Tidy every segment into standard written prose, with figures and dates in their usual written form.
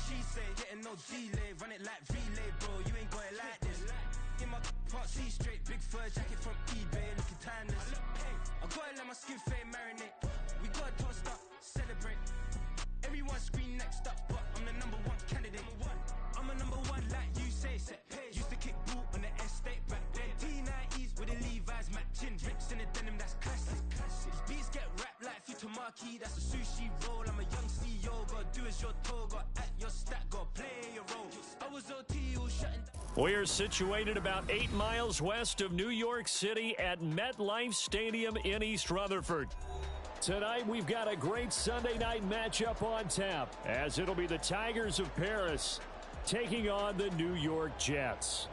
she say, getting no delay, run it like relay, bro. You ain't got it like this. In my part, see straight, big fur jacket from eBay, looking timeless. I gotta let my skin fade marinate. We gotta toast up, celebrate. Everyone scream next up, but I'm the #1 candidate. I'm a #1 like you say. Used to kick boot on the estate back then. T90s with the Levi's matching. Rips in the denim, that's classic. These beats get wrapped like Futamaki, that's a sushi roll. I'm a young CEO, gotta do as you're told. Gotta act your stat, gotta play your role. I was OT, all shutting down. We're situated about 8 miles west of New York City at MetLife Stadium in East Rutherford. Tonight, we've got a great Sunday night matchup on tap, as it'll be the Tigers of Paris taking on the New York Jets.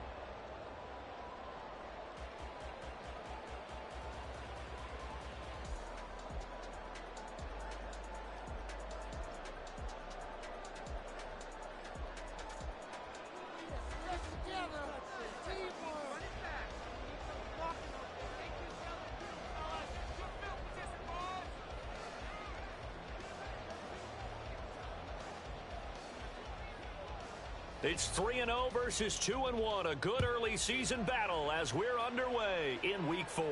It's 3-0 versus 2-1, a good early season battle as we're underway in Week 4.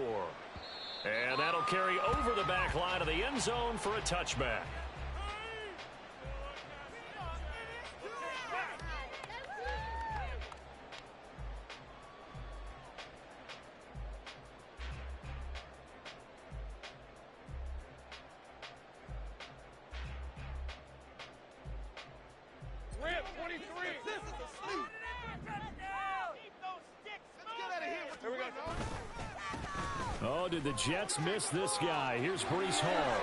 And that'll carry over the back line of the end zone for a touchback. Rip, 23. This is a sleep. Keep those sticks. Let's get out of here. Here we go. Oh, did the Jets miss this guy? Here's Breece Hall.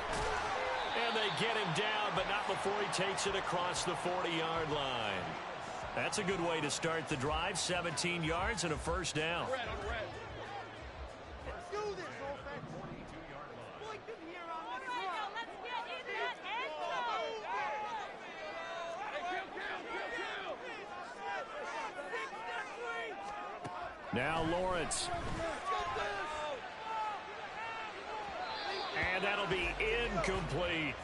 And they get him down, but not before he takes it across the 40-yard line. That's a good way to start the drive. 17 yards and a first down. Red on red. Let's do this, Olfan. 42-yard line. Boy, come here on this run. Let's get in that end zone. Now Lawrence. And that'll be incomplete.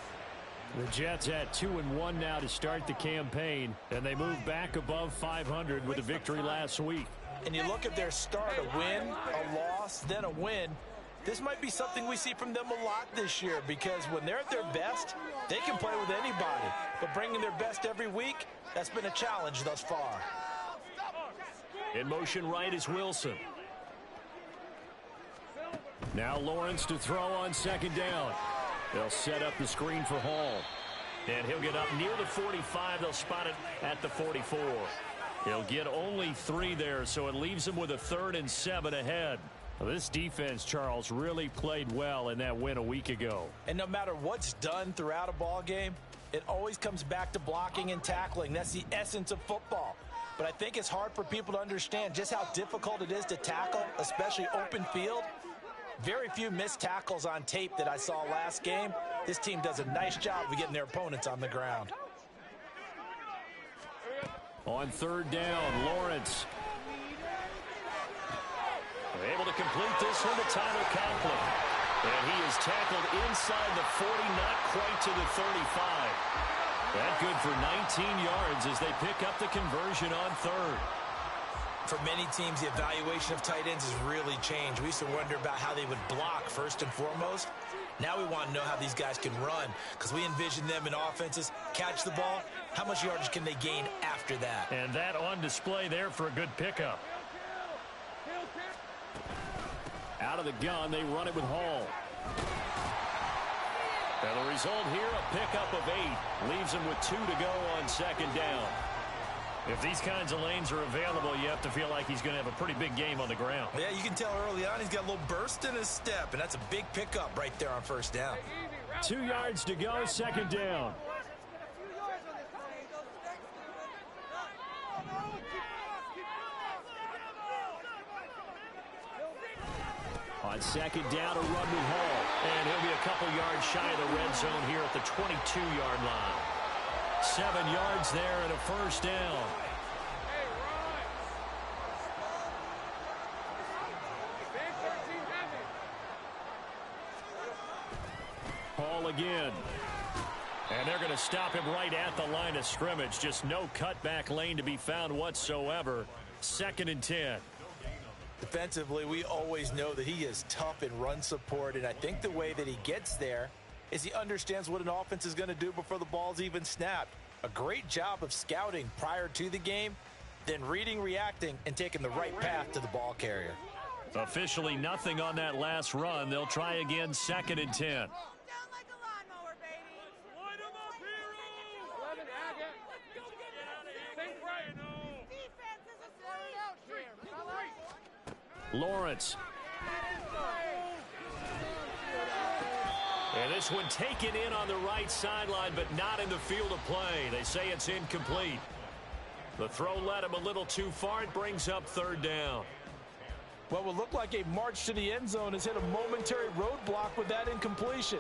The Jets at 2-1 now to start the campaign, and they move back above 500 with a victory last week. And you look at their start, a win, a loss, then a win. This might be something we see from them a lot this year, because when they're at their best, they can play with anybody. But bringing their best every week, that's been a challenge thus far. In motion right is Wilson. Now Lawrence to throw on second down. They'll set up the screen for Hall. And he'll get up near the 45. They'll spot it at the 44. He'll get only 3 there, so it leaves him with a 3rd and 7 ahead. Well, this defense, Charles, really played well in that win a week ago. And no matter what's done throughout a ball game, it always comes back to blocking and tackling. That's the essence of football. But I think it's hard for people to understand just how difficult it is to tackle, especially open field. Very few missed tackles on tape that I saw last game. This team does a nice job of getting their opponents on the ground. On 3rd down, Lawrence. Able to complete this one to Tyler Conklin. And he is tackled inside the 40, not quite to the 35. That good for 19 yards as they pick up the conversion on 3rd. For many teams, the evaluation of tight ends has really changed. We used to wonder about how they would block first and foremost. Now we want to know how these guys can run, because we envision them in offenses catch the ball. How much yardage can they gain after that? And that on display there for a good pickup. Out of the gun, they run it with Hall. And the result here, a pickup of 8. Leaves him with 2 to go on second down. If these kinds of lanes are available, you have to feel like he's going to have a pretty big game on the ground. Yeah, you can tell early on he's got a little burst in his step, and that's a big pickup right there on first down. 2 yards to go, second down. On second down, a run with Hall. And he'll be a couple yards shy of the red zone here at the 22-yard line. 7 yards there and a first down. Hall again. And they're going to stop him right at the line of scrimmage. Just no cutback lane to be found whatsoever. 2nd and 10. Defensively, we always know that he is tough in run support, and I think the way that he gets there is he understands what an offense is going to do before the ball's even snapped. A great job of scouting prior to the game, then reading, reacting, and taking the right path to the ball carrier. Officially nothing on that last run. They'll try again, 2nd and 10. Down like a lawnmower, baby. Line them up, hero. 11, Agate. Think right. Defense is a sleep. Lawrence. And this one taken in on the right sideline, but not in the field of play. They say it's incomplete. The throw led him a little too far. It brings up 3rd down. What would look like a march to the end zone has hit a momentary roadblock with that incompletion.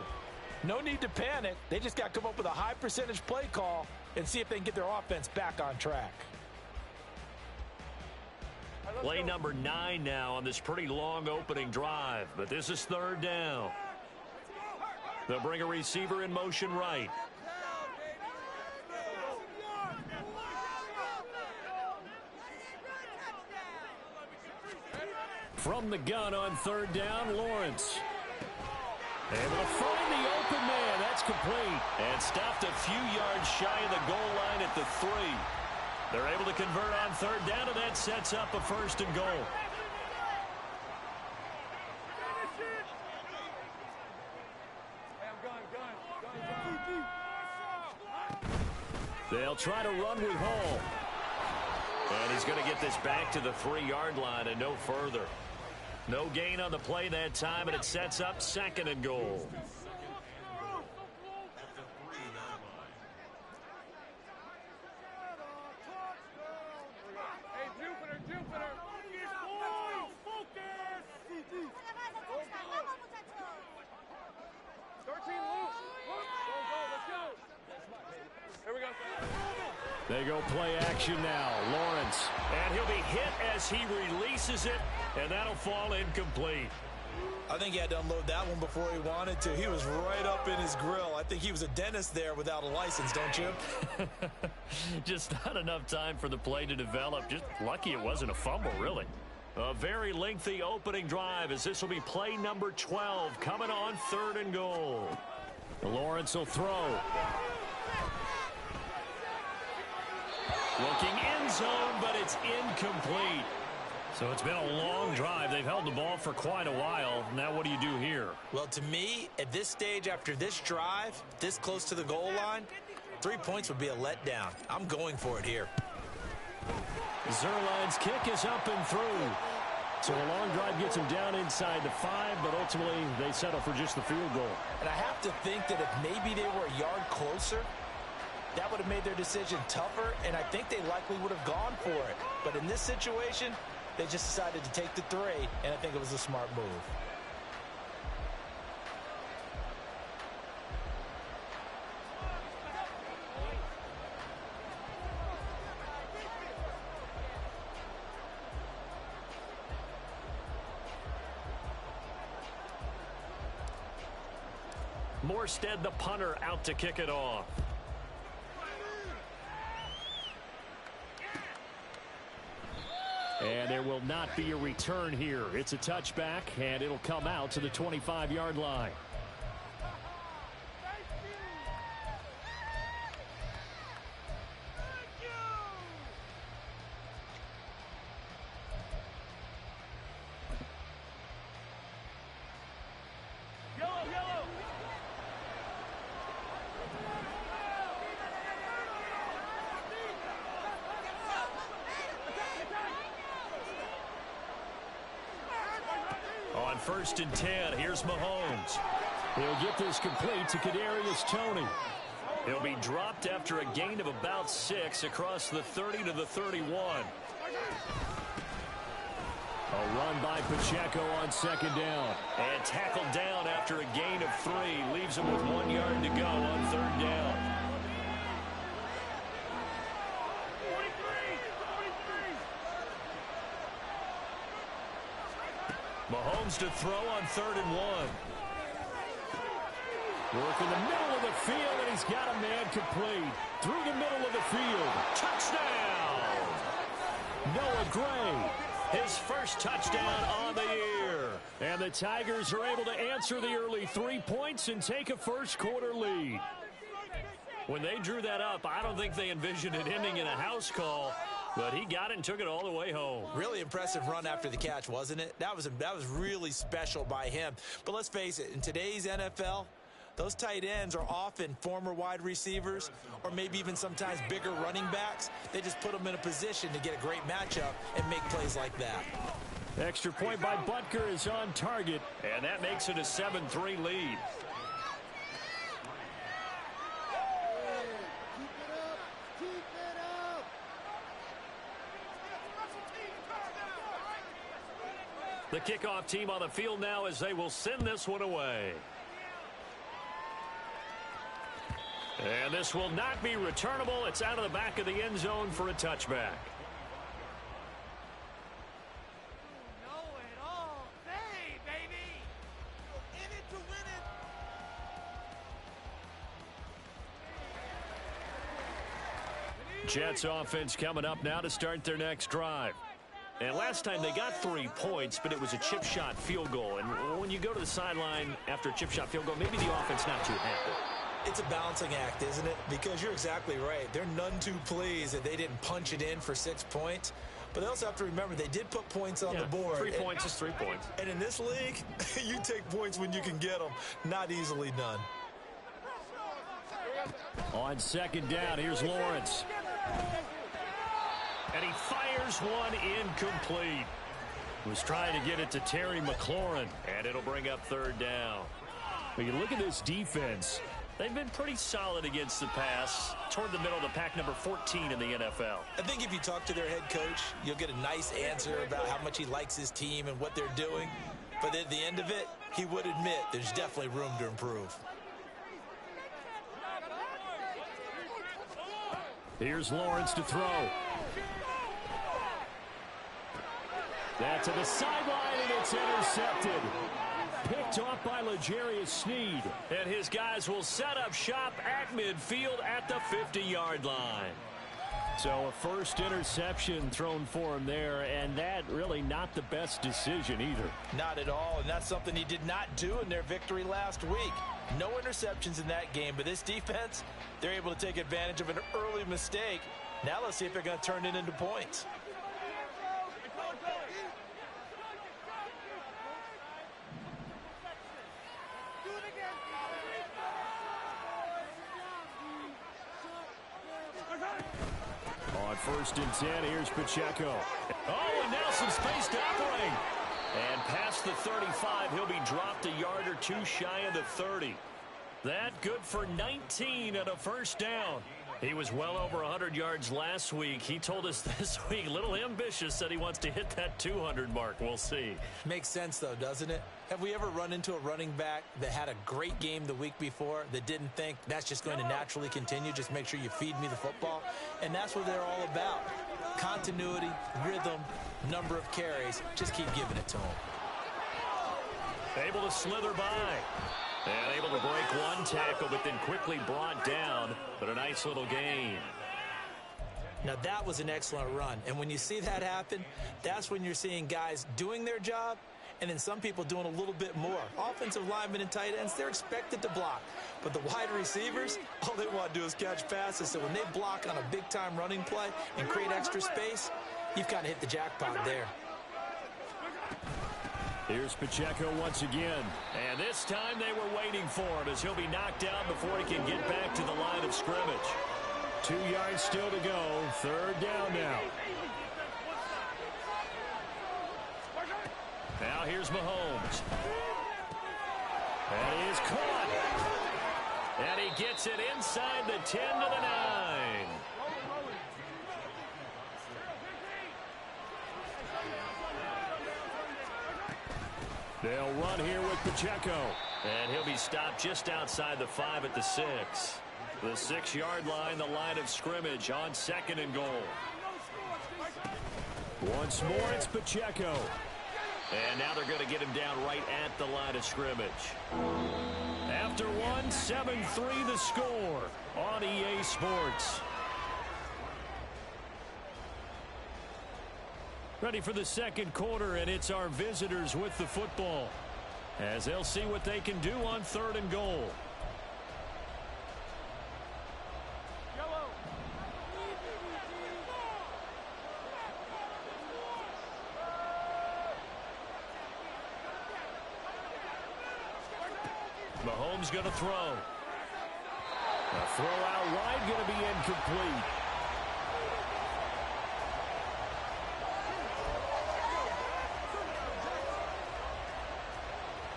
No need to panic. They just got to come up with a high percentage play call and see if they can get their offense back on track. Play number 9 now on this pretty long opening drive, but this is 3rd down. They'll bring a receiver in motion right. From the gun on 3rd down, Lawrence. Able to find the open man. That's complete. And stopped a few yards shy of the goal line at the 3. They're able to convert on 3rd down, and that sets up a 1st and goal. They'll try to run with Hall. And he's going to get this back to the 3-yard line and no further. No gain on the play that time, and it sets up 2nd and goal. Hey, Jupiter. Focus. 13 loose. Go, let's go. Here we go. They go play action now. Lawrence. And he'll be hit as he releases it, and that'll fall incomplete. I think he had to unload that one before he wanted to. He was right up in his grill. I think he was a dentist there without a license, don't you? Just not enough time for the play to develop. Just lucky it wasn't a fumble, really. A very lengthy opening drive as this will be play number 12 coming on 3rd and goal. Lawrence will throw. Looking end zone, but it's incomplete. So it's been a long drive. They've held the ball for quite a while. Now what do you do here? Well, to me, at this stage, after this drive, this close to the goal line, 3 points would be a letdown. I'm going for it here. Zerline's kick is up and through. So a long drive gets him down inside the 5, but ultimately they settle for just the field goal. And I have to think that if maybe they were a yard closer, that would have made their decision tougher, and I think they likely would have gone for it. But in this situation, they just decided to take the 3, and I think it was a smart move. Morstead, the punter, out to kick it off. And there will not be a return here. It's a touchback, and it'll come out to the 25-yard line. On 1st and 10, here's Mahomes. He'll get this complete to Kadarius Toney. He'll be dropped after a gain of about 6 across the 30 to the 31. A run by Pacheco on 2nd down. And tackled down after a gain of 3. Leaves him with 1 yard to go on 3rd down. Mahomes to throw on 3rd and 1. Work in the middle of the the field, and he's got a man complete. Through the middle of the field. Touchdown! Noah Gray, his first touchdown on the year. And the Tigers are able to answer the early 3 points and take a first-quarter lead. When they drew that up, I don't think they envisioned it ending in a house call, but he got it and took it all the way home. Really impressive run after the catch, wasn't it? That was really special by him. But let's face it, in today's NFL, those tight ends are often former wide receivers or maybe even sometimes bigger running backs. They just put them in a position to get a great matchup and make plays like that. Extra point by Butker is on target, and that makes it a 7-3 lead. The kickoff team on the field now as they will send this one away. And this will not be returnable. It's out of the back of the end zone for a touchback. Jets offense coming up now to start their next drive. And last time they got 3 points, but it was a chip shot field goal. And when you go to the sideline after a chip shot field goal, maybe the offense not too happy. It's a balancing act, isn't it? Because you're exactly right. They're none too pleased that they didn't punch it in for 6 points. But they also have to remember they did put points on the board. 3 points is 3 points. And in this league, you take points when you can get them. Not easily done. On second down, here's Lawrence. And he fires one incomplete. Was trying to get it to Terry McLaurin, and it'll bring up third down. When you look at this defense, they've been pretty solid against the pass, toward the middle of the pack, number 14 in the NFL. I think if you talk to their head coach, you'll get a nice answer about how much he likes his team and what they're doing. But at the end of it, he would admit there's definitely room to improve. Here's Lawrence to throw. That's to the sideline, and it's intercepted. Picked off by L'Jarius Sneed. And his guys will set up shop at midfield at the 50-yard line. So a first interception thrown for him there, and that really not the best decision either. Not at all, and that's something he did not do in their victory last week. No interceptions in that game, but this defense, they're able to take advantage of an early mistake. Now let's see if they're going to turn it into points. On first and 10, here's Pacheco. Oh, and now some space to operate. And past the 35, he'll be dropped a yard or two shy of the 30. That good for 19 and a first down. He was well over 100 yards last week. He told us this week, a little ambitious, said he wants to hit that 200 mark. We'll see. Makes sense, though, doesn't it? Have we ever run into a running back that had a great game the week before that didn't think that's just going to naturally continue? Just make sure you feed me the football. And that's what they're all about. Continuity, rhythm, number of carries. Just keep giving it to them. Able to slither by. And able to break one tackle, but then quickly brought down. But a nice little gain. Now, that was an excellent run. And when you see that happen, that's when you're seeing guys doing their job and then some people doing a little bit more. Offensive linemen and tight ends, they're expected to block. But the wide receivers, all they want to do is catch passes. So when they block on a big-time running play and create extra space, you've kind of hit the jackpot there. Here's Pacheco once again. And this time they were waiting for him as he'll be knocked out before he can get back to the line of scrimmage. 2 yards still to go. Third down now. Now here's Mahomes. And he is caught. And he gets it inside the 10 to the 9. They'll run here with Pacheco. And he'll be stopped just outside the 5 at the 6. The 6-yard line, the line of scrimmage on second and goal. Once more, it's Pacheco. And now they're going to get him down right at the line of scrimmage. after one. 7-3 the score on EA Sports. Ready for the second quarter, and it's our visitors with the football as they'll see what they can do on 3rd and goal. Mahomes going to throw. A throw out wide, going to be incomplete.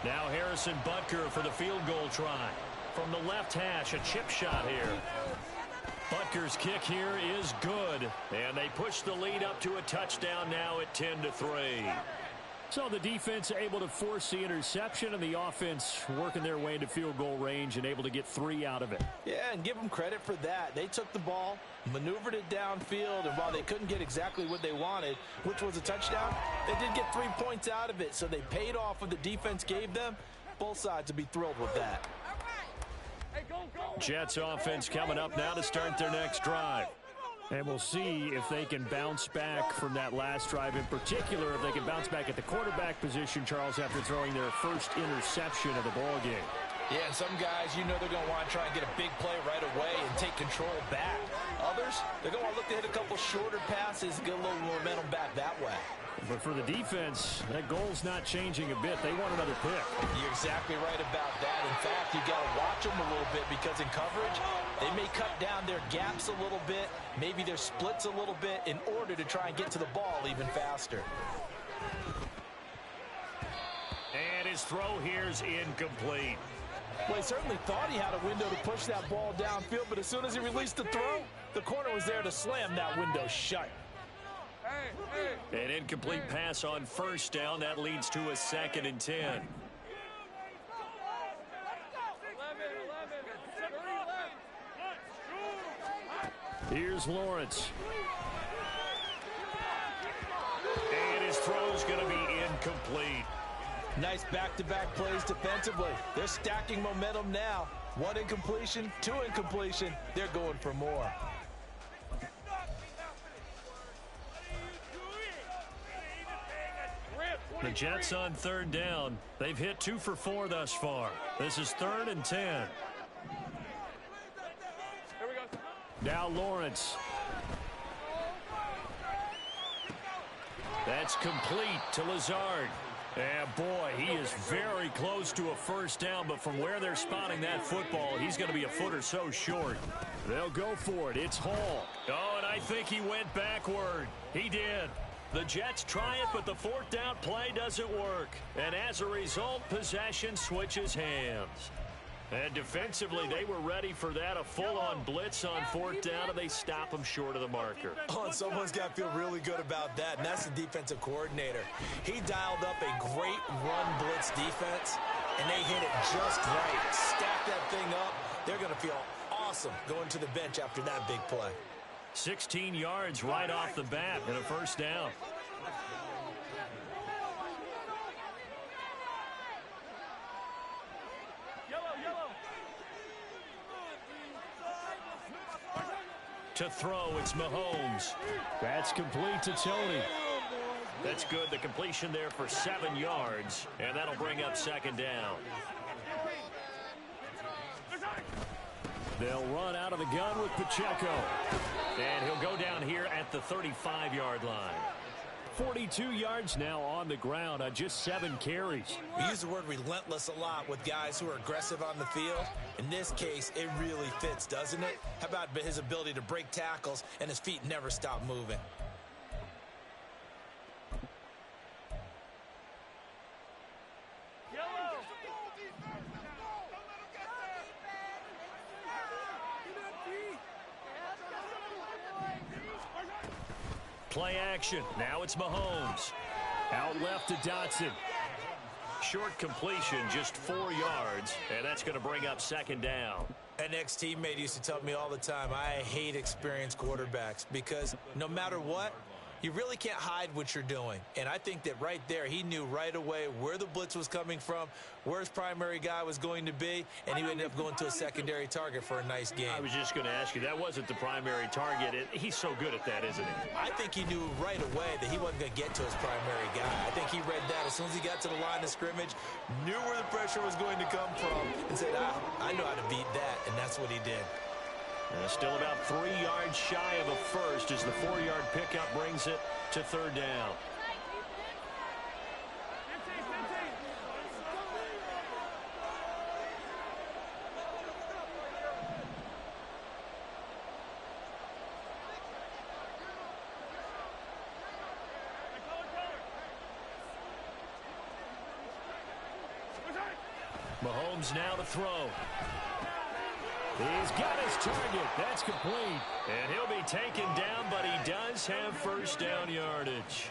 Now Harrison Butker for the field goal try. From the left hash, a chip shot here. Butker's kick here is good. And they push the lead up to a touchdown now at 10-3. So the defense able to force the interception, and the offense working their way into field goal range and able to get 3 out of it. Yeah, and give them credit for that. They took the ball, maneuvered it downfield, and while they couldn't get exactly what they wanted, which was a touchdown, they did get 3 points out of it. So they paid off what the defense gave them. Both sides would be thrilled with that. Jets offense coming up now to start their next drive. And we'll see if they can bounce back from that last drive, in particular if they can bounce back at the quarterback position, Charles, after throwing their first interception of the ball game. Yeah, and some guys, you know they're going to want to try and get a big play right away and take control back. Others, they're going to want to look to hit a couple shorter passes, get a little momentum back that way. But for the defense, that goal's not changing a bit. They want another pick. You're exactly right about that. In fact, you got to watch them a little bit because in coverage, they may cut down their gaps a little bit, maybe their splits a little bit in order to try and get to the ball even faster. And his throw here's incomplete. Well, he certainly thought he had a window to push that ball downfield, but as soon as he released the throw, the corner was there to slam that window shut. An incomplete pass on first down. That leads to a 2nd and 10. Here's Lawrence. And his throw's going to be incomplete. Nice back-to-back plays defensively. They're stacking momentum now. 1 incompletion, 2 incompletion. They're going for more. The Jets on 3rd down. They've hit 2 for 4 thus far. This is 3rd and 10. Now Lawrence. That's complete to Lazard. And boy, he is very close to a first down, but from where they're spotting that football, he's going to be a foot or so short. They'll go for it. It's Hall. Oh, and I think he went backward. He did. The Jets try it, but the 4th down play doesn't work. And as a result, possession switches hands. And defensively, they were ready for that, a full-on blitz on 4th down, and they stop them short of the marker. Oh, and someone's got to feel really good about that, and that's the defensive coordinator. He dialed up a great run blitz defense, and they hit it just right. Stack that thing up. They're going to feel awesome going to the bench after that big play. 16 yards right off the bat and a first down. To throw, it's Mahomes. That's complete to Tony. That's good. The completion there for 7 yards, and that'll bring up 2nd down. They'll run out of the gun with Pacheco. And he'll go down here at the 35-yard line. 42 yards now on the ground on just 7 carries. We use the word relentless a lot with guys who are aggressive on the field. In this case, it really fits, doesn't it? How about his ability to break tackles and his feet never stop moving? Play action. Now it's Mahomes. Out left to Dotson. Short completion, just 4 yards, and that's going to bring up 2nd down. An ex-teammate used to tell me all the time, I hate experienced quarterbacks because no matter what, You really can't hide what you're doing. And I think that right there, he knew right away where the blitz was coming from, where his primary guy was going to be, and he ended up going to a secondary target for a nice game. I was just going to ask you, that wasn't the primary target. He's so good at that, isn't he? I think he knew right away that he wasn't going to get to his primary guy. I think he read that as soon as he got to the line of scrimmage, knew where the pressure was going to come from, and said, I know how to beat that, and that's what he did. Still about 3 yards shy of a first as the 4-yard pickup brings it to third down. Mahomes now to throw. He's got his target. That's complete. And he'll be taken down, but he does have first down yardage.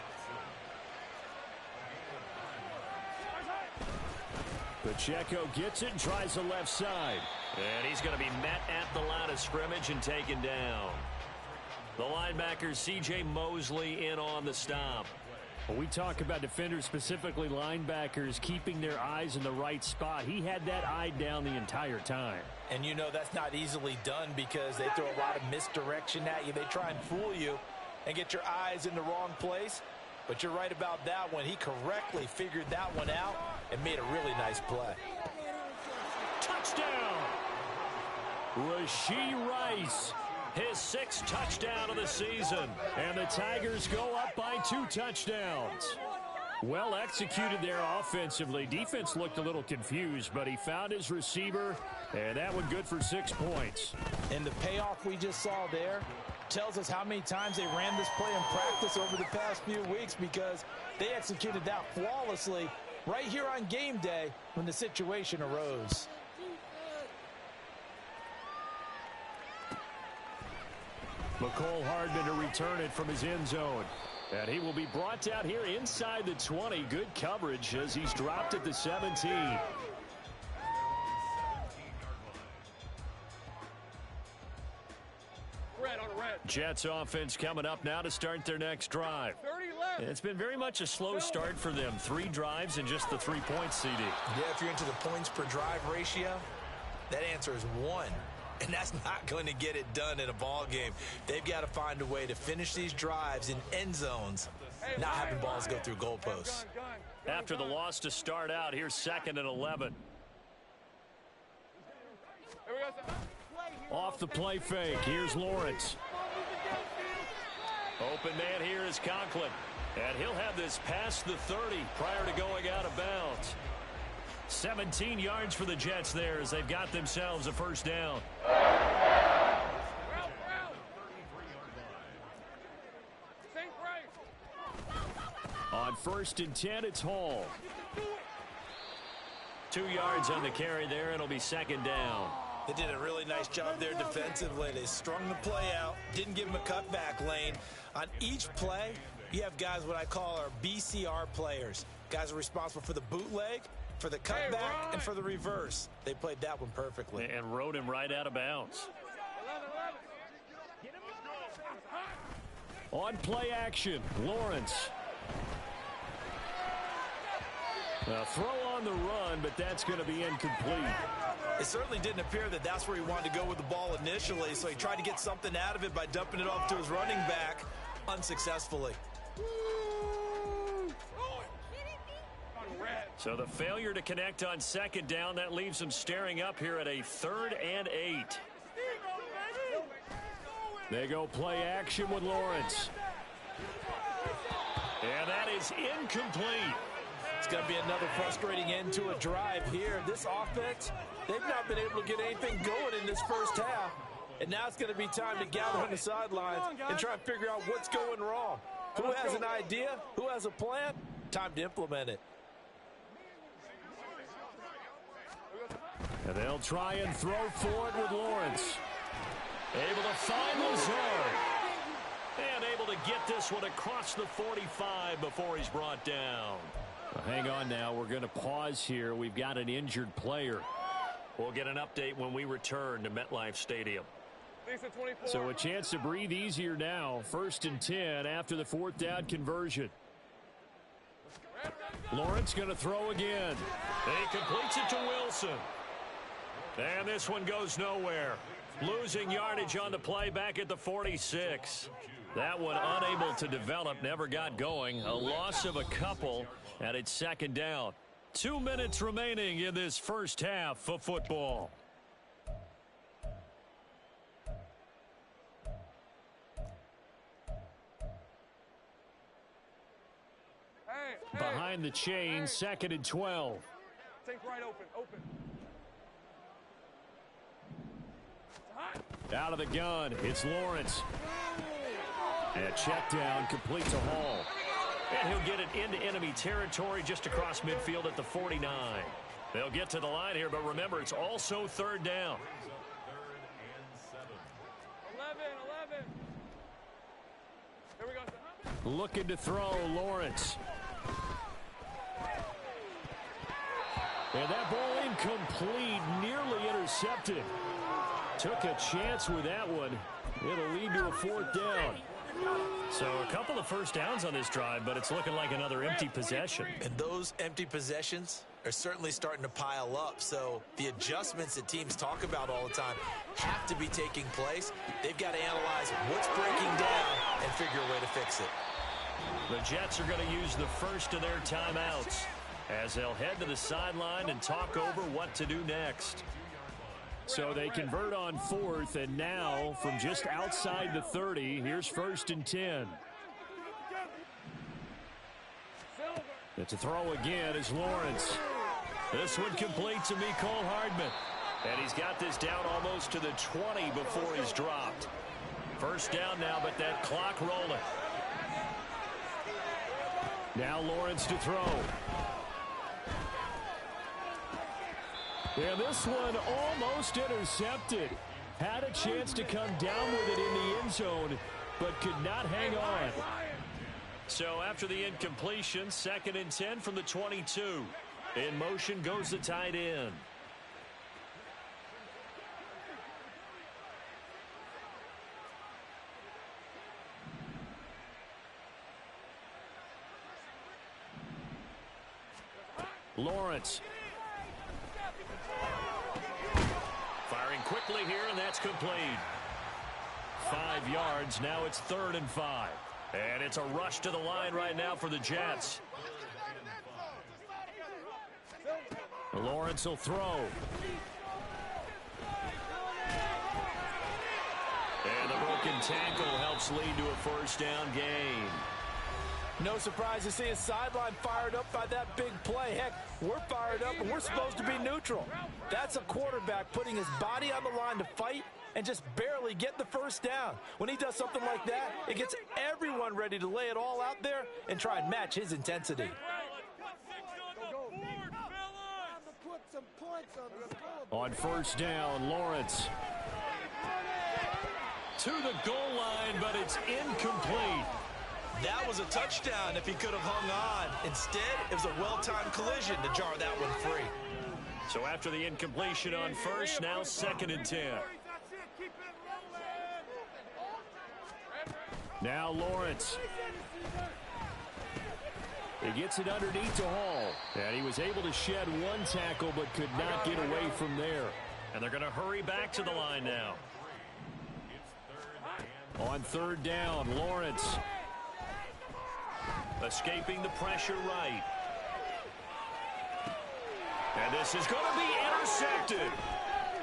Pacheco gets it and tries the left side. And he's going to be met at the line of scrimmage and taken down. The linebacker, C.J. Mosley, in on the stop. When we talk about defenders, specifically linebackers, keeping their eyes in the right spot, he had that eye down the entire time. And you know that's not easily done because they throw a lot of misdirection at you. They try and fool you and get your eyes in the wrong place. But you're right about that one. He correctly figured that one out and made a really nice play. Touchdown! Rashee Rice. His 6th touchdown of the season. And the Tigers go up by 2 touchdowns. Well executed there offensively. Defense looked a little confused, but he found his receiver, and that one good for 6 points. And the payoff we just saw there tells us how many times they ran this play in practice over the past few weeks because they executed that flawlessly right here on game day when the situation arose. McCole Hardman to return it from his end zone. And he will be brought down here inside the 20. Good coverage as he's dropped at the 17. Jets offense coming up now to start their next drive. It's been very much a slow start for them. 3 drives and just the 3 points, CD. Yeah, if you're into the points per drive ratio, that answer is 1. And that's not going to get it done in a ball game. They've got to find a way to finish these drives in end zones, not having balls go through goalposts. After the loss to start out, here's 2nd and 11. Off the play fake, here's Lawrence. Open man here is Conklin. And he'll have this past the 30 prior to going out of bounds. 17 yards for the Jets there as they've got themselves a first down. On 1st and 10, it's Hall. 2 yards on the carry there, and it'll be 2nd down. They did a really nice job there defensively. They strung the play out, didn't give him a cutback lane. On each play, you have guys what I call our BCR players. Guys are responsible for the bootleg, for the cutback, and for the reverse. They played that one perfectly. And rode him right out of bounds. On play action, Lawrence. A throw on the run, but that's going to be incomplete. It certainly didn't appear that that's where he wanted to go with the ball initially, so he tried to get something out of it by dumping it off to his running back unsuccessfully. So the failure to connect on 2nd down, that leaves them staring up here at a 3rd and 8. They go play action with Lawrence. And that is incomplete. It's going to be another frustrating end to a drive here. This offense, they've not been able to get anything going in this first half. And now it's going to be time to gather on the sidelines and try and figure out what's going wrong. Who has an idea? Who has a plan? Time to implement it. And they'll try and throw forward with Lawrence. Able to find Lazard. And able to get this one across the 45 before he's brought down. Hang on now. We're going to pause here. We've got an injured player. We'll get an update when we return to MetLife Stadium. So a chance to breathe easier now. 1st and 10 after the 4th down conversion. Lawrence going to throw again. He completes it to Wilson. And this one goes nowhere. Losing yardage on the play back at the 46. That one unable to develop, never got going. A loss of a couple, and it's 2nd down. 2 minutes remaining in this first half of football. Behind the chain, 2nd and 12. Take right open. Out of the gun, it's Lawrence. And check down, complete to Hall. And he'll get it into enemy territory just across midfield at the 49. They'll get to the line here, but remember, it's also 3rd down. 11. Here we go. Looking to throw, Lawrence. And that ball incomplete, nearly intercepted. Took a chance with that one. It'll lead to a 4th down. So a couple of first downs on this drive, but it's looking like another empty possession. And those empty possessions are certainly starting to pile up. So the adjustments that teams talk about all the time have to be taking place. They've got to analyze what's breaking down and figure a way to fix it. The Jets are going to use the first of their timeouts as they'll head to the sideline and talk over what to do next. So they convert on 4th, and now from just outside the 30, here's 1st and 10. It's a throw again as Lawrence. This one complete to Mecole Hardman. And he's got this down almost to the 20 before he's dropped. 1st down now, but that clock rolling. Now Lawrence to throw. And this one almost intercepted. Had a chance to come down with it in the end zone, but could not hang on. So after the incompletion, 2nd and 10 from the 22. In motion goes the tight end. Lawrence. Firing quickly here, and that's complete. 5 yards. Now it's 3rd and 5. And it's a rush to the line right now for the Jets. Lawrence will throw. And the broken tackle helps lead to a 1st down gain. No surprise to see his sideline fired up by that big play. Heck, we're fired up, and we're supposed to be neutral. That's a quarterback putting his body on the line to fight and just barely get the 1st down. When he does something like that, it gets everyone ready to lay it all out there and try and match his intensity. On 1st down, Lawrence. To the goal line, but it's incomplete. That was a touchdown if he could have hung on. Instead, it was a well-timed collision to jar that one free. So after the incompletion on 1st, now 2nd and 10. Now Lawrence. He gets it underneath to Hall. And he was able to shed one tackle but could not get away from there. And they're going to hurry back to the line now. On 3rd down, Lawrence. Escaping the pressure right. And this is going to be intercepted.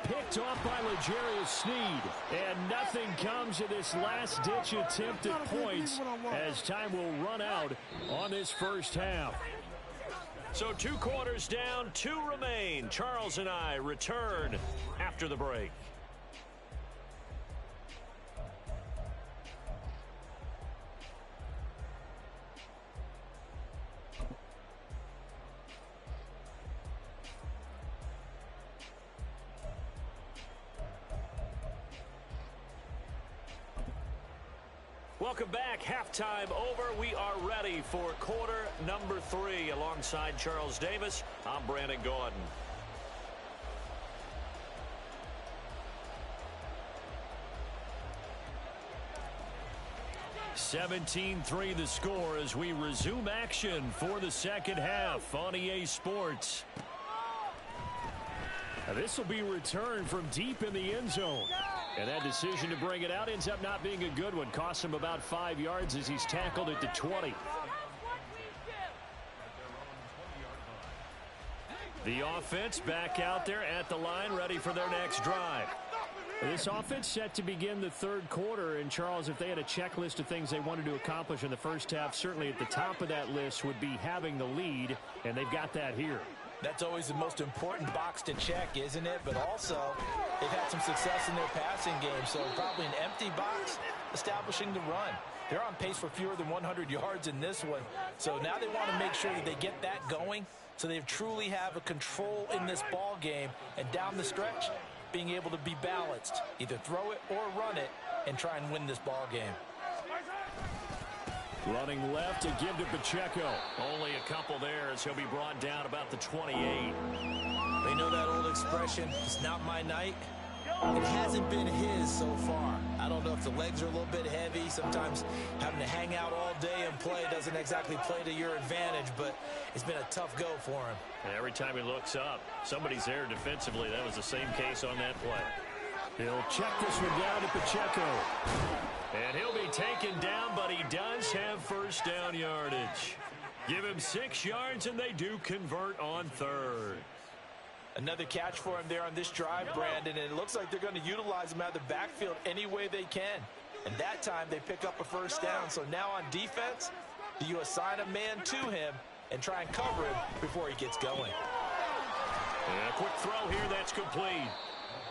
Picked off by L'Jarius Sneed. And nothing comes of this last-ditch attempt at points as time will run out on this first half. So 2 quarters down, 2 remain. Charles and I return after the break. Welcome back. Halftime over. We are ready for quarter number 3. Alongside Charles Davis, I'm Brandon Gordon. 17-3 the score as we resume action for the second half on EA Sports. Now this will be returned from deep in the end zone. And that decision to bring it out ends up not being a good one. Costs him about 5 yards as he's tackled at the 20. The offense back out there at the line, ready for their next drive. This offense set to begin the third quarter. And, Charles, if they had a checklist of things they wanted to accomplish in the first half, certainly at the top of that list would be having the lead, and they've got that here. That's always the most important box to check, isn't it? But also, they've had some success in their passing game, so probably an empty box establishing the run. They're on pace for fewer than 100 yards in this one, so now they want to make sure that they get that going so they truly have a control in this ball game, and down the stretch, being able to be balanced, either throw it or run it, and try and win this ball game. Running left to give to Pacheco. Only a couple there as he'll be brought down about the 28. They know that old expression, it's not my night. It hasn't been his so far. I don't know if the legs are a little bit heavy. Sometimes having to hang out all day and play doesn't exactly play to your advantage, but it's been a tough go for him. And every time he looks up, somebody's there defensively. That was the same case on that play. He'll check this one down to Pacheco. And he'll be taken down, but he does have first down yardage. Give him 6 yards, and they do convert on third. Another catch for him there on this drive, Brandon, and it looks like they're going to utilize him out of the backfield any way they can. And that time they pick up a first down. So now on defense, do you assign a man to him and try and cover him before he gets going? And a quick throw here, that's complete.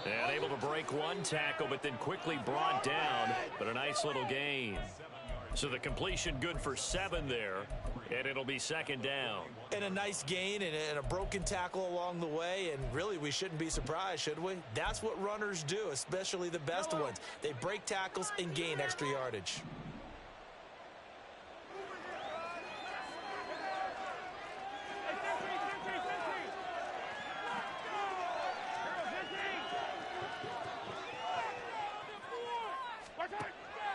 And able to break one tackle, but then quickly brought down, but a nice little gain. So the completion good for 7 there, and it'll be second down. And a nice gain and a broken tackle along the way, and really we shouldn't be surprised, should we? That's what runners do, especially the best ones. They break tackles and gain extra yardage.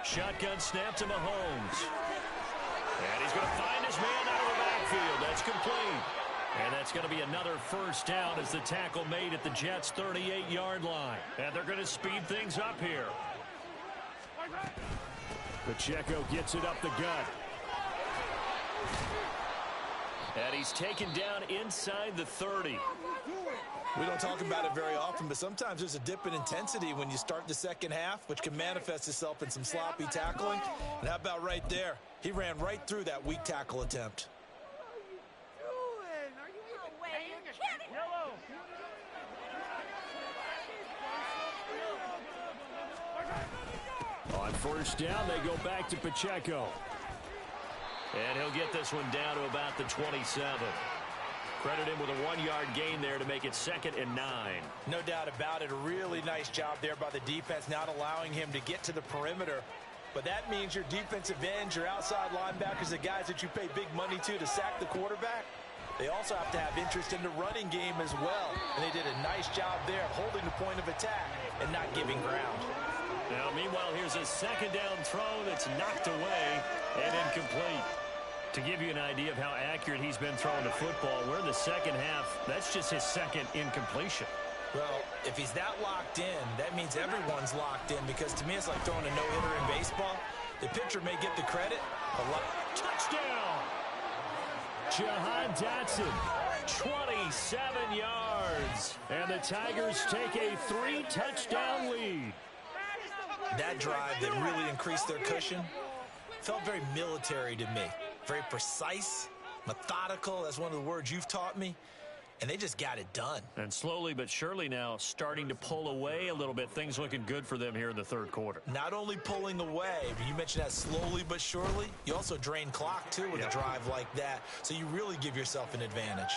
Shotgun snap to Mahomes. And he's going to find his man out of the backfield. That's complete. And that's going to be another first down as the tackle made at the Jets' 38-yard line. And they're going to speed things up here. Pacheco gets it up the gut. And he's taken down inside the 30. We don't talk about it very often, but sometimes there's a dip in intensity when you start the second half, which can manifest itself in some sloppy tackling. And how about right there? He ran right through that weak tackle attempt. On first down, they go back to Pacheco. And he'll get this one down to about the 27. Credit him with a 1-yard gain there to make it 2nd and 9. No doubt about it. A really nice job there by the defense, not allowing him to get to the perimeter. But that means your defensive ends, your outside linebackers, the guys that you pay big money to sack the quarterback, they also have to have interest in the running game as well. And they did a nice job there of holding the point of attack and not giving ground. Now, meanwhile, here's a second down throw that's knocked away and incomplete. To give you an idea of how accurate he's been throwing the football, we're in the second half. That's just his second incompletion. Well, if he's that locked in, that means everyone's locked in, because to me it's like throwing a no-hitter in baseball. The pitcher may get the credit. Touchdown! Jahan Dotson, 27 yards. And the Tigers take a 3-touchdown lead. That drive that really increased their cushion felt very military to me. Very precise, methodical. That's one of the words you've taught me. And they just got it done. And slowly but surely now starting to pull away a little bit. Things looking good for them here in the third quarter. Not only pulling away, but you mentioned that slowly but surely. You also drain clock, too, with a drive like that. So you really give yourself an advantage.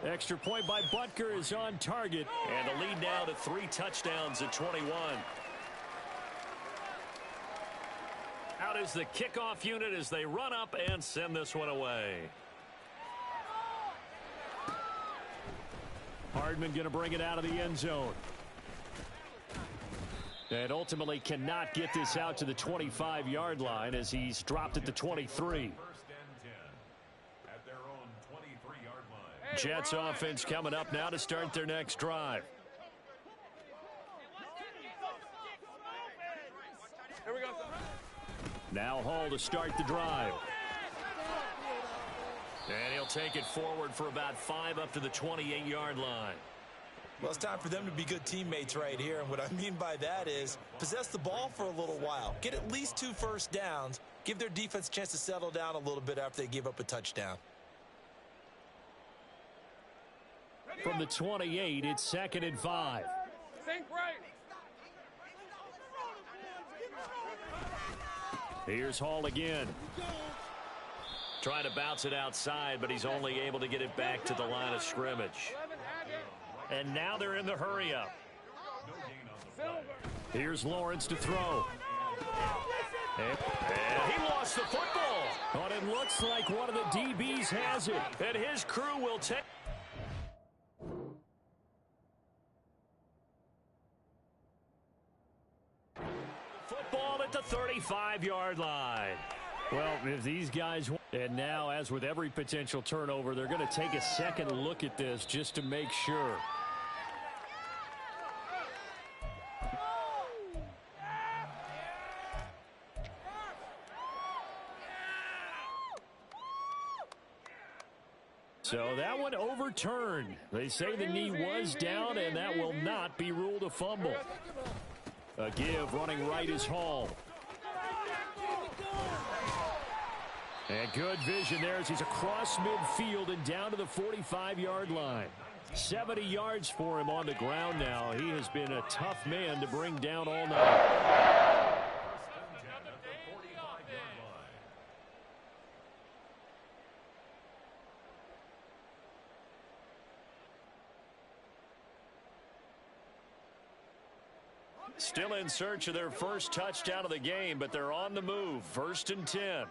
Extra point by Butker is on target. And the lead now to 3 touchdowns at 21. Out is the kickoff unit as they run up and send this one away. Hardman going to bring it out of the end zone. And ultimately cannot get this out to the 25-yard line as he's dropped at the 23. Jets offense coming up now to start their next drive. Here we go. Now Hall to start the drive. And he'll take it forward for about 5 up to the 28-yard line. Well, it's time for them to be good teammates right here. And what I mean by that is possess the ball for a little while. Get at least 2 first downs. Give their defense a chance to settle down a little bit after they give up a touchdown. From the 28, it's 2nd and 5. Think right. Here's Hall again. Trying to bounce it outside, but he's only able to get it back to the line of scrimmage. And now they're in the hurry-up. Here's Lawrence to throw. And he lost the football. But it looks like one of the DBs has it. And his crew will take... football at the 35-yard line. Well, if these guys... And now, as with every potential turnover, they're going to take a second look at this just to make sure. So that one overturned. They say the knee was down, and that will not be ruled a fumble. A give running right is Hall. And good vision there as he's across midfield and down to the 45-yard line. 70 yards for him on the ground now. He has been a tough man to bring down all night. Still in search of their first touchdown of the game, but they're on the move. 1st and 10.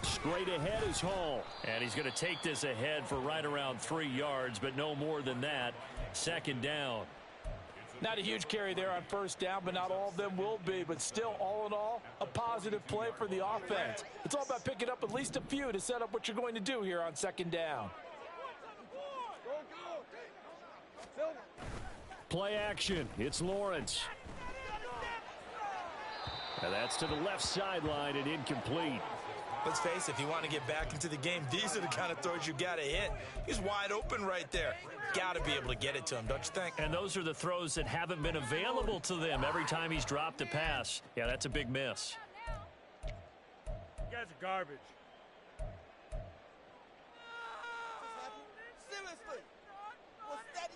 Straight ahead is Hall. And he's going to take this ahead for right around 3 yards, but no more than that. 2nd down. Not a huge carry there on 1st down, but not all of them will be. But still, all in all, a positive play for the offense. It's all about picking up at least a few to set up what you're going to do here on 2nd down. Play action. It's Lawrence. And that's to the left sideline and incomplete. Let's face it, if you want to get back into the game, these are the kind of throws you got to hit. He's wide open right there. Got to be able to get it to him, don't you think? And those are the throws that haven't been available to them every time he's dropped a pass. Yeah, that's a big miss. You guys are garbage. Seriously. What's that?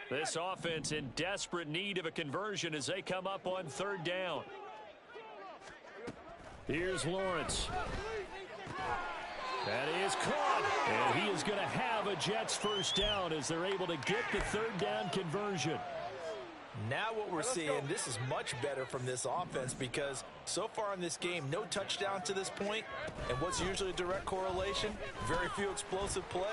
This offense in desperate need of a conversion as they come up on 3rd down. Here's Lawrence. That is caught. And he is going to have a Jets 1st down as they're able to get the 3rd down conversion. Now what we're seeing, this is much better from this offense because so far in this game, no touchdown to this point, and what's usually a direct correlation? Very few explosive plays.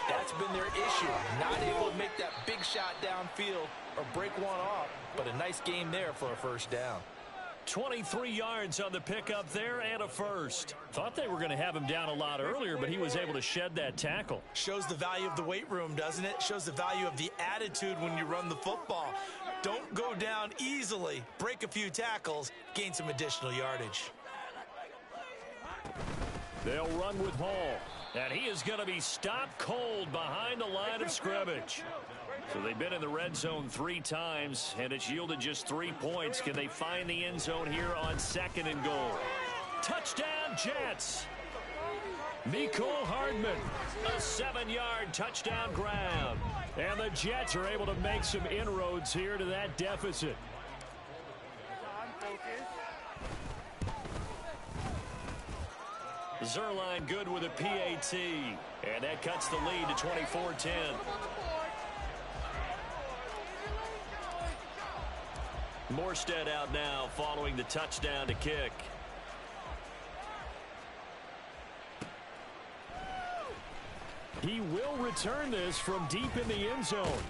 That's been their issue, not able to make that big shot downfield or break one off, but a nice game there for a 1st down. 23 yards on the pickup there and a 1st. Thought they were going to have him down a lot earlier, but he was able to shed that tackle. Shows the value of the weight room, doesn't it? Shows the value of the attitude when you run the football. Don't go down easily. Break a few tackles. Gain some additional yardage. They'll run with Hall. And he is going to be stopped cold behind the line of scrimmage. So they've been in the red zone 3 times, and it's yielded just 3 points. Can they find the end zone here on 2nd and goal? Touchdown, Jets! Mecole Hardman, a 7-yard touchdown grab. And the Jets are able to make some inroads here to that deficit. Zerline good with a PAT. And that cuts the lead to 24-10. Morstead out now following the touchdown to kick. He will return this from deep in the end zone.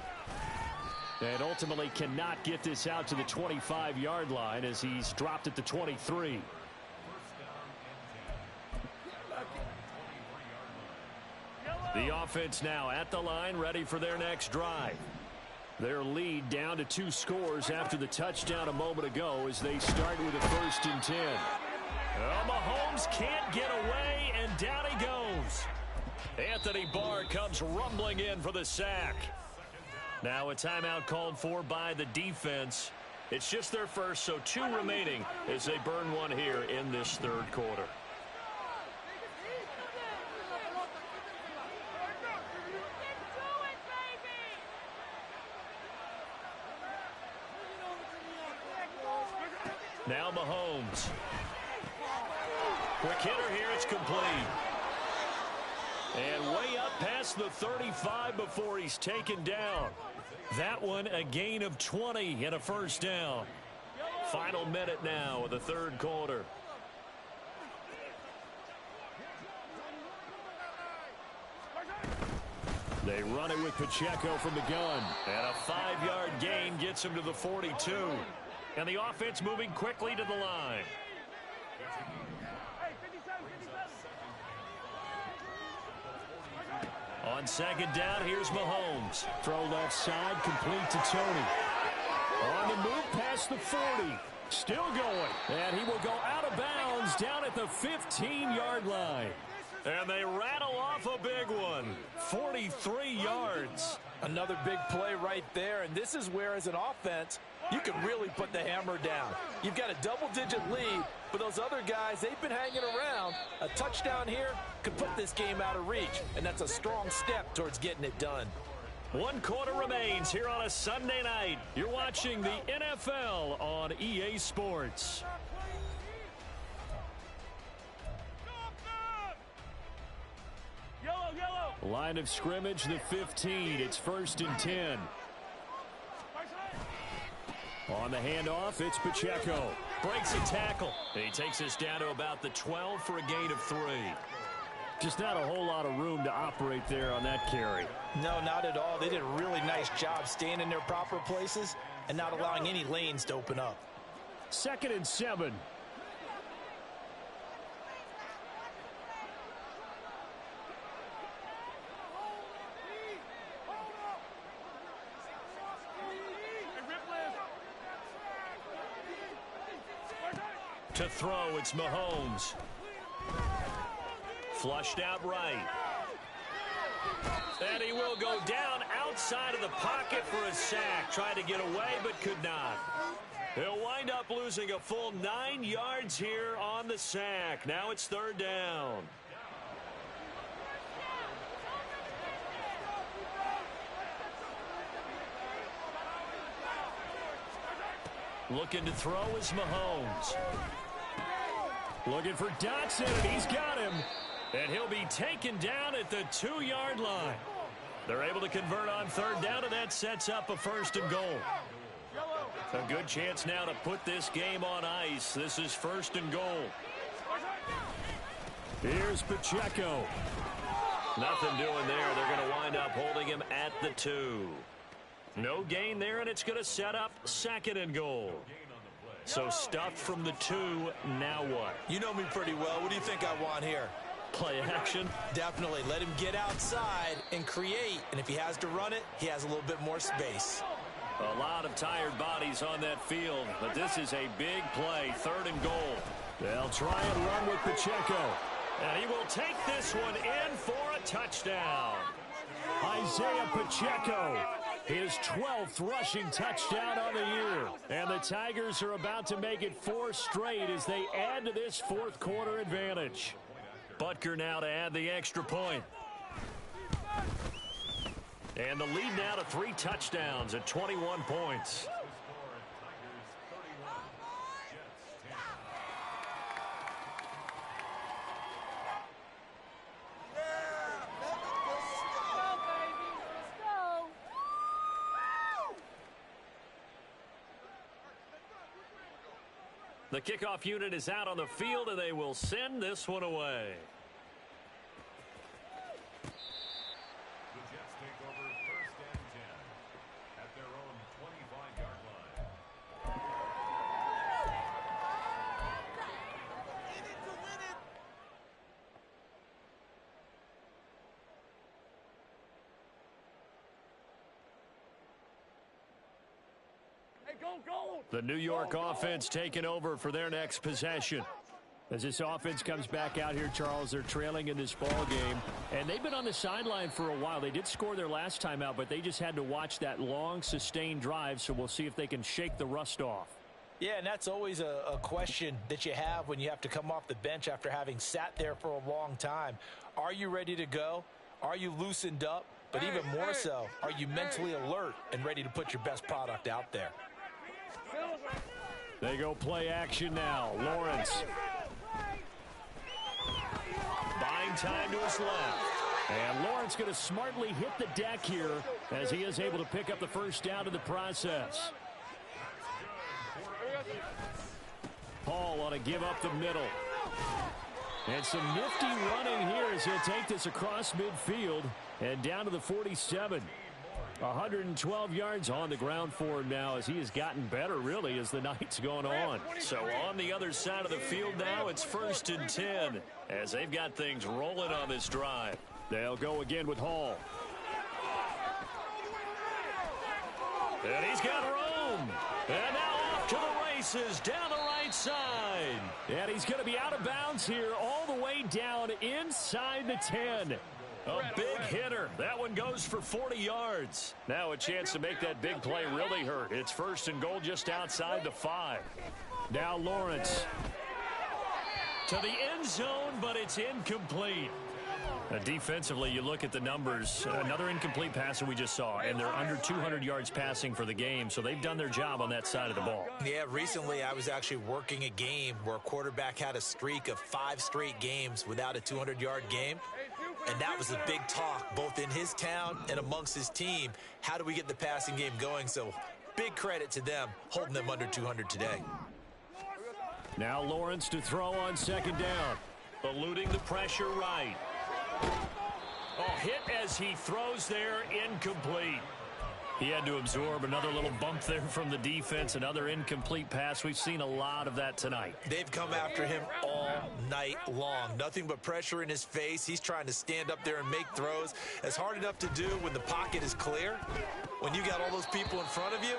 And ultimately cannot get this out to the 25-yard line as he's dropped at the 23. The offense now at the line, ready for their next drive. Their lead down to 2 scores after the touchdown a moment ago as they start with a 1st and 10. Mahomes can't get away, and down he goes. Anthony Barr comes rumbling in for the sack. Now a timeout called for by the defense. It's just their first, so 2 remaining as they burn one here in this 3rd quarter. Now Mahomes. Quick hitter here, it's complete. And way up past the 35 before he's taken down. That one a gain of 20 and a 1st down. Final minute now of the 3rd quarter. They run it with Pacheco from the gun. And a 5-yard gain gets him to the 42. And the offense moving quickly to the line. On 2nd down, here's Mahomes. Throw left side, complete to Tony. On the move past the 40. Still going. And he will go out of bounds down at the 15-yard line. And they rattle off a big one. 43 yards. Another big play right there, and this is where, as an offense, you can really put the hammer down. You've got a double-digit lead, but those other guys, they've been hanging around. A touchdown here could put this game out of reach, and that's a strong step towards getting it done. 1 quarter remains here on a Sunday night. You're watching the NFL on EA Sports. Line of scrimmage, the 15. It's 1st and 10. On the handoff, it's Pacheco. Breaks a tackle. He takes us down to about the 12 for a gain of 3. Just not a whole lot of room to operate there on that carry. No, not at all. They did a really nice job staying in their proper places and not allowing any lanes to open up. 2nd and 7. To throw, it's Mahomes. Flushed out right. And he will go down outside of the pocket for a sack. Tried to get away, but could not. He'll wind up losing a full 9 yards here on the sack. Now it's 3rd down. Looking to throw is Mahomes. Looking for Dotson, and he's got him. And he'll be taken down at the 2-yard line. They're able to convert on 3rd down, and that sets up a 1st and goal. A good chance now to put this game on ice. This is 1st and goal. Here's Pacheco. Nothing doing there. They're going to wind up holding him at the 2. No gain there, and it's going to set up 2nd and goal. So stuffed from the 2, now what? You know me pretty well. What do you think I want here? Play action? Definitely. Let him get outside and create. And if he has to run it, he has a little bit more space. A lot of tired bodies on that field, but this is a big play. 3rd and goal. They'll try and run with Pacheco. And he will take this one in for a touchdown. Isaiah Pacheco. His 12th rushing touchdown on the year. And the Tigers are about to make it 4 straight as they add to this 4th quarter advantage. Butker now to add the extra point. And the lead now to 3 touchdowns at 21 points. The kickoff unit is out on the field, and they will send this one away. The New York offense taking over for their next possession. As this offense comes back out here, Charles, they're trailing in this ball game, and they've been on the sideline for a while. They did score their last time out, but they just had to watch that long, sustained drive, so we'll see if they can shake the rust off. Yeah, and that's always a question that you have when you have to come off the bench after having sat there for a long time. Are you ready to go? Are you loosened up? But even more so, are you mentally alert and ready to put your best product out there? They go play action now. Lawrence. Buying time to his left. And Lawrence going to smartly hit the deck here as he is able to pick up the first down in the process. Paul on a give up the middle. And some nifty running here as he'll take this across midfield and down to the 47. 112 yards on the ground for him now as he has gotten better, really, as the night's going on. So on the other side of the field now, it's 1st and 10 as they've got things rolling on this drive. They'll go again with Hall. And he's got room. And now off to the races down the right side. And he's going to be out of bounds here all the way down inside the 10. A big hitter. That one goes for 40 yards. Now a chance to make that big play really hurt. It's 1st and goal just outside the 5. Now Lawrence. To the end zone, but it's incomplete. Defensively, you look at the numbers. Another incomplete pass that we just saw, and they're under 200 yards passing for the game, so they've done their job on that side of the ball. Yeah, recently I was actually working a game where a quarterback had a streak of 5 straight games without a 200-yard game, and that was a big talk both in his town and amongst his team. How do we get the passing game going? So big credit to them holding them under 200 today. Now Lawrence to throw on 2nd down. Eluding the pressure right. Oh, hit as he throws there, incomplete. He had to absorb another little bump there from the defense, another incomplete pass. We've seen a lot of that tonight. They've come after him all night long. Nothing but pressure in his face. He's trying to stand up there and make throws. It's hard enough to do when the pocket is clear. When you got all those people in front of you,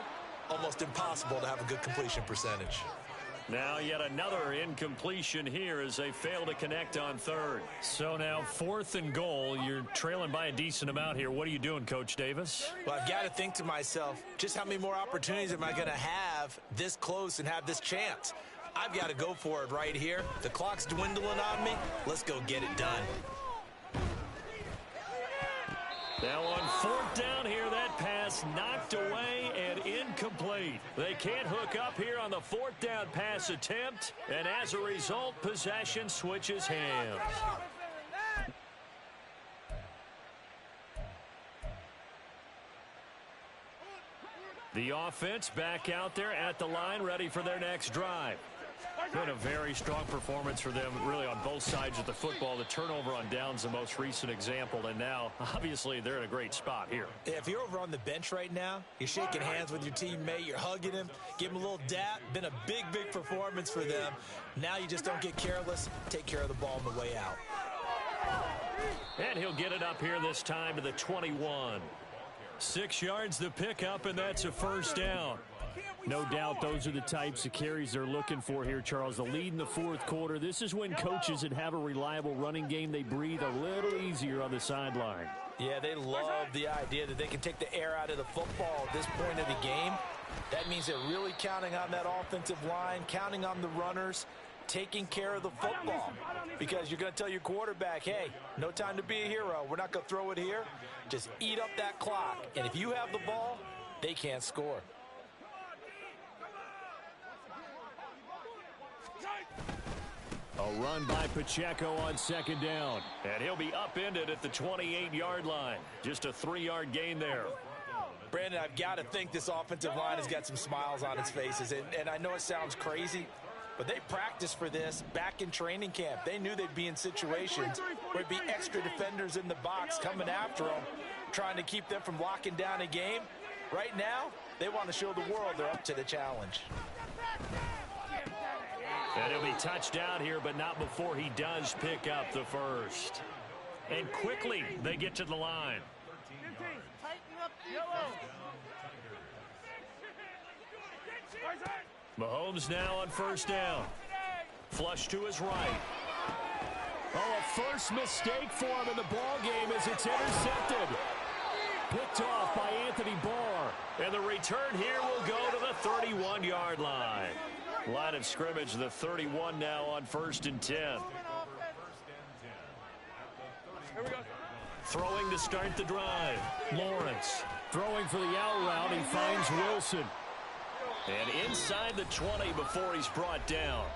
almost impossible to have a good completion percentage. Now yet another incompletion here as they fail to connect on 3rd. So now 4th and goal. You're trailing by a decent amount here. What are you doing, Coach Davis? Well, I've got to think to myself, just how many more opportunities am I going to have this close and have this chance? I've got to go for it right here. The clock's dwindling on me. Let's go get it done. Now on 4th down here, that pass knocked away and incomplete. They can't hook up here on the 4th down pass attempt, and as a result, possession switches hands. The offense back out there at the line, ready for their next drive. Been a very strong performance for them, really, on both sides of the football. The turnover on downs, the most recent example, and now, obviously, they're in a great spot here. Yeah, if you're over on the bench right now, you're shaking hands with your teammate, you're hugging him, give him a little dap. Been a big, big performance for them. Now you just don't get careless. Take care of the ball on the way out. And he'll get it up here this time to the 21. 6 yards the pickup, and that's a 1st down. No doubt those are the types of carries they're looking for here, Charles. The lead in the 4th quarter. This is when coaches that have a reliable running game, they breathe a little easier on the sideline. Yeah, they love the idea that they can take the air out of the football at this point of the game. That means they're really counting on that offensive line, counting on the runners, taking care of the football. Because you're going to tell your quarterback, hey, no time to be a hero. We're not going to throw it here. Just eat up that clock. And if you have the ball, they can't score. A run by Pacheco on 2nd down. And he'll be upended at the 28-yard line. Just a 3-yard gain there. Brandon, I've got to think this offensive line has got some smiles on its faces. And I know it sounds crazy, but they practiced for this back in training camp. They knew they'd be in situations where there'd be extra defenders in the box coming after them, trying to keep them from locking down a game. Right now, they want to show the world they're up to the challenge. And he'll be touched out here, but not before he does pick up the 1st. And quickly, they get to the line. Mahomes now on first down. Flush to his right. Oh, a first mistake for him in the ball game as it's intercepted. Picked off by Anthony Barr. And the return here will go to the 31-yard line. Line of scrimmage, the 31 now on 1st and 10. Throwing to start the drive. Lawrence. Throwing for the out route, he finds Wilson. And inside the 20 before he's brought down.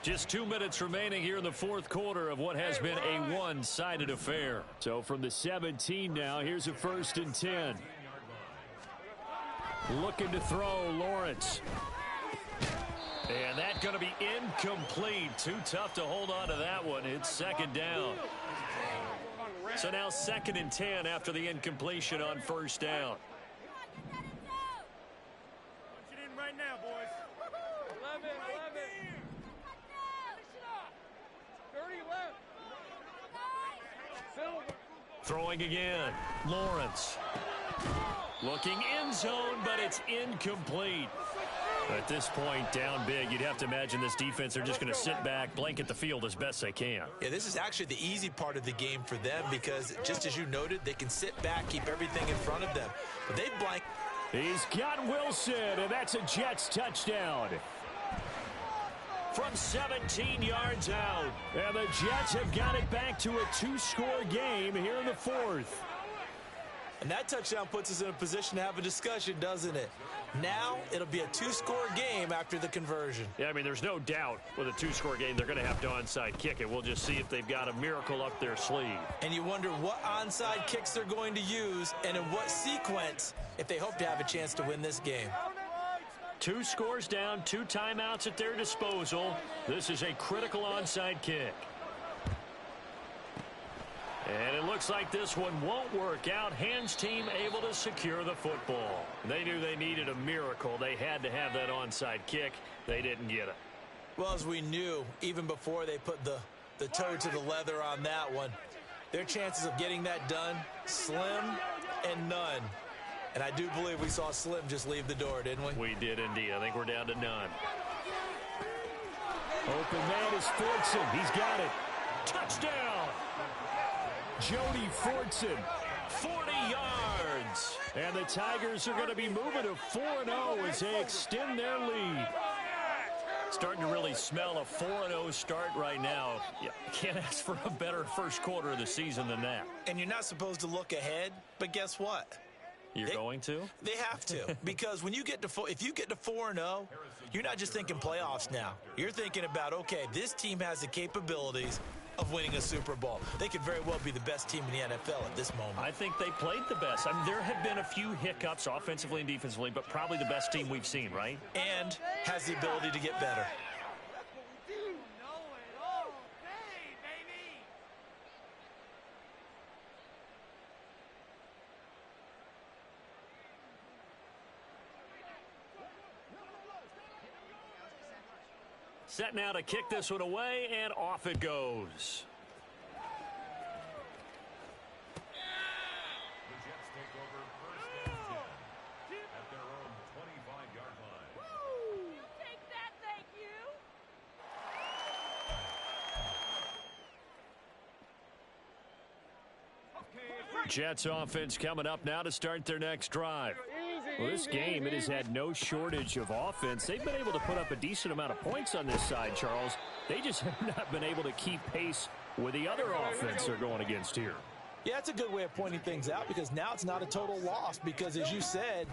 Just 2 minutes remaining here in the fourth quarter of what has been a one-sided affair. So from the 17 now, here's a 1st and 10. Looking to throw, Lawrence. And that's going to be incomplete. Too tough to hold on to that one. It's second down. So now 2nd and 10 after the incompletion on first down. Right now, boys. 11. 30 left. Throwing again. Lawrence. Looking end zone, but it's incomplete. At this point, down big, you'd have to imagine this defense, they're just going to sit back, blanket the field as best they can. Yeah, this is actually the easy part of the game for them because, just as you noted, they can sit back, keep everything in front of them. But they blank. He's got Wilson, and that's a Jets touchdown. From 17 yards out. And the Jets have got it back to a 2-score game here in the fourth. And that touchdown puts us in a position to have a discussion, doesn't it? Now it'll be a 2-score game after the conversion. Yeah, I mean, there's no doubt with a 2-score game they're going to have to onside kick it. We'll just see if they've got a miracle up their sleeve. And you wonder what onside kicks they're going to use and in what sequence if they hope to have a chance to win this game. 2 scores down, 2 timeouts at their disposal. This is a critical onside kick. And it looks like this one won't work out. Hands team able to secure the football. They knew they needed a miracle. They had to have that onside kick. They didn't get it. Well, as we knew, even before they put the toe to the leather on that one, their chances of getting that done, slim and none. And I do believe we saw Slim just leave the door, didn't we? We did indeed. I think we're down to none. Open man is Fortson. He's got it. Touchdown! Jody Fortson. 40 yards. And the Tigers are going to be moving to 4-0 as they extend their lead. Starting to really smell a 4-0 start right now. You can't ask for a better first quarter of the season than that. And you're not supposed to look ahead, but guess what? You're going to? They have to, because when you get to if you get to 4-0, you're not just thinking playoffs now. You're thinking about, okay, this team has the capabilities of winning a Super Bowl. They could very well be the best team in the NFL at this moment. I think they played the best. I mean, there have been a few hiccups offensively and defensively, but probably the best team we've seen, right? And has the ability to get better. Set now to kick this one away, and off it goes. The Jets take over 1st and 10 at their own 25-yard line. Woo! Take that, thank you. Jets offense coming up now to start their next drive. Well, this game, it has had no shortage of offense. They've been able to put up a decent amount of points on this side, Charles. They just have not been able to keep pace with the other offense they're going against here. Yeah, that's a good way of pointing things out because now it's not a total loss because, as you said,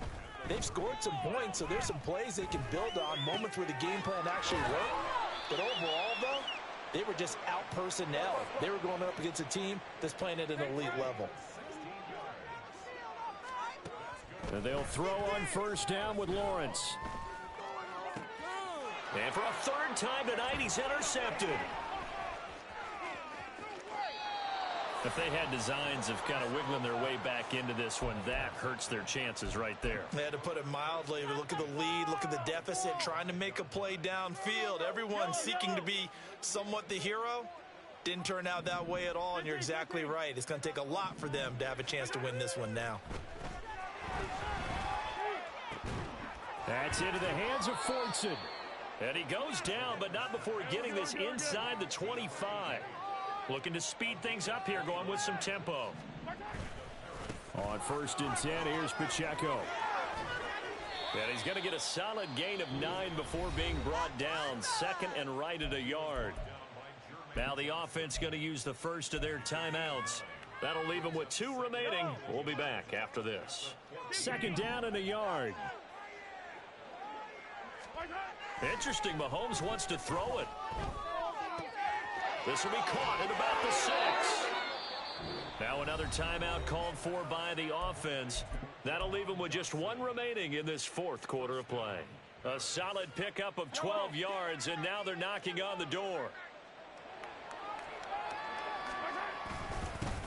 they've scored some points, so there's some plays they can build on, moments where the game plan actually worked. But overall, though, they were just out-personnel. They were going up against a team that's playing at an elite level. And they'll throw on first down with Lawrence. And for a third time tonight, he's intercepted. If they had designs of kind of wiggling their way back into this one, that hurts their chances right there. They had to put it mildly. Look at the lead, look at the deficit, trying to make a play downfield. Everyone seeking to be somewhat the hero. Didn't turn out that way at all, and you're exactly right. It's going to take a lot for them to have a chance to win this one now. That's into the hands of Fortson. And he goes down, but not before getting this inside the 25. Looking to speed things up here, going with some tempo. On 1st and 10, here's Pacheco. And he's going to get a solid gain of 9 before being brought down. 2nd and right at a yard. Now the offense going to use the first of their timeouts. That'll leave them with 2 remaining. We'll be back after this. 2nd down and a yard. Interesting, Mahomes wants to throw it. This will be caught at about the 6. Now another timeout called for by the offense. That'll leave them with just 1 remaining in this 4th quarter of play. A solid pickup of 12 yards, and now they're knocking on the door.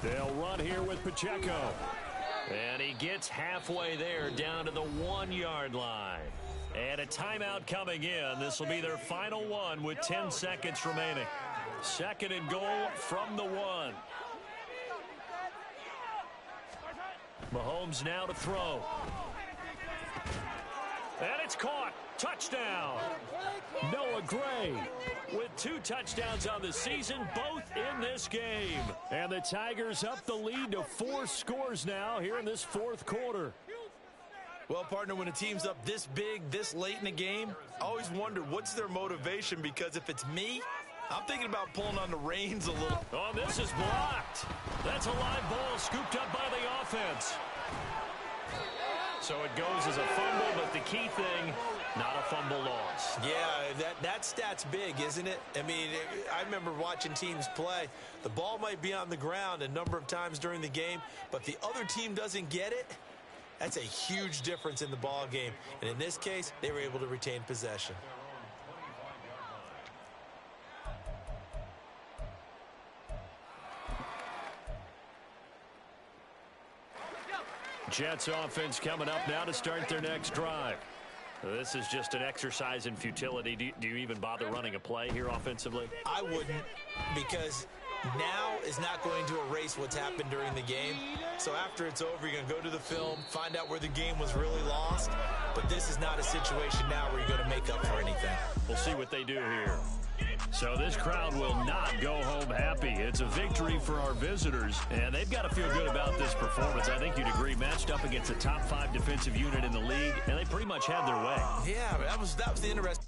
They'll run here with Pacheco. And he gets halfway there, down to the 1-yard line. And a timeout coming in. This will be their final one with 10 seconds remaining. 2nd and goal from the 1. Mahomes now to throw. And it's caught. Touchdown. Noah Gray with 2 touchdowns on the season, both in this game. And the Tigers up the lead to 4 scores now here in this 4th quarter. Well, partner, when a team's up this big, this late in the game, I always wonder what's their motivation, because if it's me, I'm thinking about pulling on the reins a little. Oh, this is blocked. That's a live ball scooped up by the offense. So it goes as a fumble, but the key thing, not a fumble loss. Yeah, that stat's big, isn't it? I mean, I remember watching teams play. The ball might be on the ground a number of times during the game, but the other team doesn't get it. That's a huge difference in the ball game. And in this case, they were able to retain possession. Jets offense coming up now to start their next drive. This is just an exercise in futility. Do you even bother running a play here offensively? I wouldn't, because now is not going to erase what's happened during the game. So after it's over, you're going to go to the film, find out where the game was really lost. But this is not a situation now where you're going to make up for anything. We'll see what they do here. So this crowd will not go home happy. It's a victory for our visitors, and they've got to feel good about this performance. I think you'd agree, matched up against a top 5 defensive unit in the league, and they pretty much had their way. Yeah, that was the interesting.